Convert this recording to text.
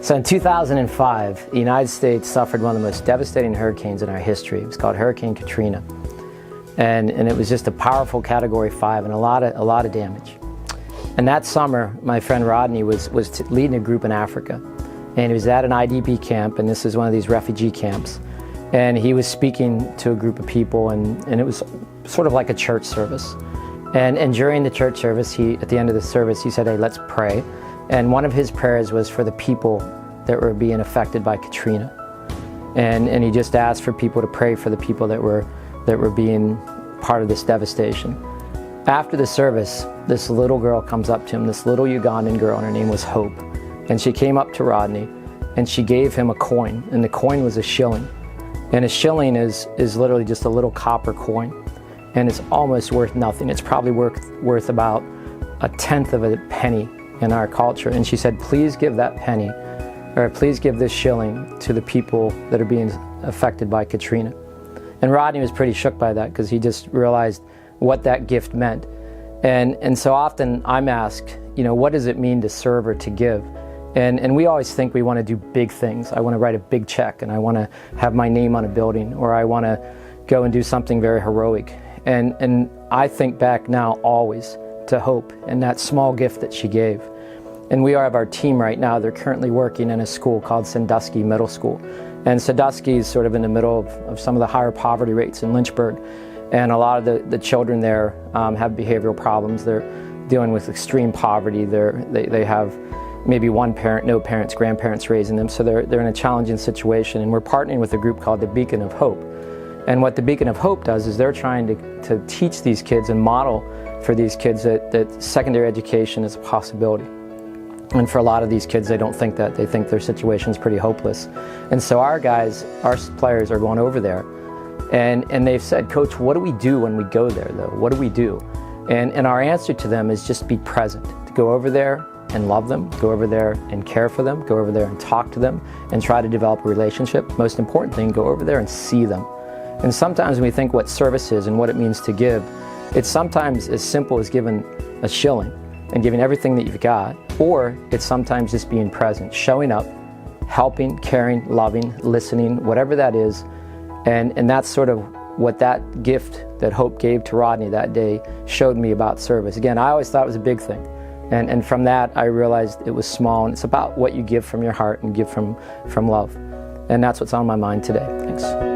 So in 2005, the United States suffered one of the most devastating hurricanes in our history. It was called Hurricane Katrina. And it was just a powerful Category 5 and a lot of damage. And that summer, my friend Rodney was leading a group in Africa. And he was at an IDP camp, and this is one of these refugee camps. And he was speaking to a group of people, and it was sort of like a church service. And during the church service, at the end of the service, he said, "Hey, let's pray." And one of his prayers was for the people that were being affected by Katrina. And he just asked for people to pray for the people that were being part of this devastation. After the service, this little girl comes up to him, this little Ugandan girl, and her name was Hope. And she came up to Rodney, and she gave him a coin, and the coin was a shilling. And a shilling is literally just a little copper coin, and it's almost worth nothing. It's probably worth about a tenth of a penny in our culture. And she said, "Please give that penny, or please give this shilling to the people that are being affected by Katrina." And Rodney was pretty shook by that, because he just realized what that gift meant. And so often I'm asked, what does it mean to serve or to give? And we always think we want to do big things. I want to write a big check, and I want to have my name on a building, or I want to go and do something very heroic. And I think back now always to Hope and that small gift that she gave. And we have our team right now. They're currently working in a school called Sandusky Middle School. And Sandusky is sort of in the middle of some of the higher poverty rates in Lynchburg. And a lot of the children there have behavioral problems. They're dealing with extreme poverty. They have maybe one parent, no parents, grandparents raising them. So they're in a challenging situation. And we're partnering with a group called the Beacon of Hope. And what the Beacon of Hope does is they're trying to teach these kids and model for these kids that secondary education is a possibility. And for a lot of these kids, they don't think that. They think their situation is pretty hopeless. And so our guys, our players are going over there. And they've said, "Coach, what do we do when we go there, though? What do we do?" And our answer to them is just be present. To go over there and love them, go over there and care for them, go over there and talk to them and try to develop a relationship. Most important thing, go over there and see them. And sometimes when we think what service is and what it means to give, it's sometimes as simple as giving a shilling and giving everything that you've got, or it's sometimes just being present, showing up, helping, caring, loving, listening, whatever that is. And that's sort of what that gift that Hope gave to Rodney that day showed me about service. Again, I always thought it was a big thing. And from that, I realized it was small, and it's about what you give from your heart and give from love. And that's what's on my mind today. Thanks.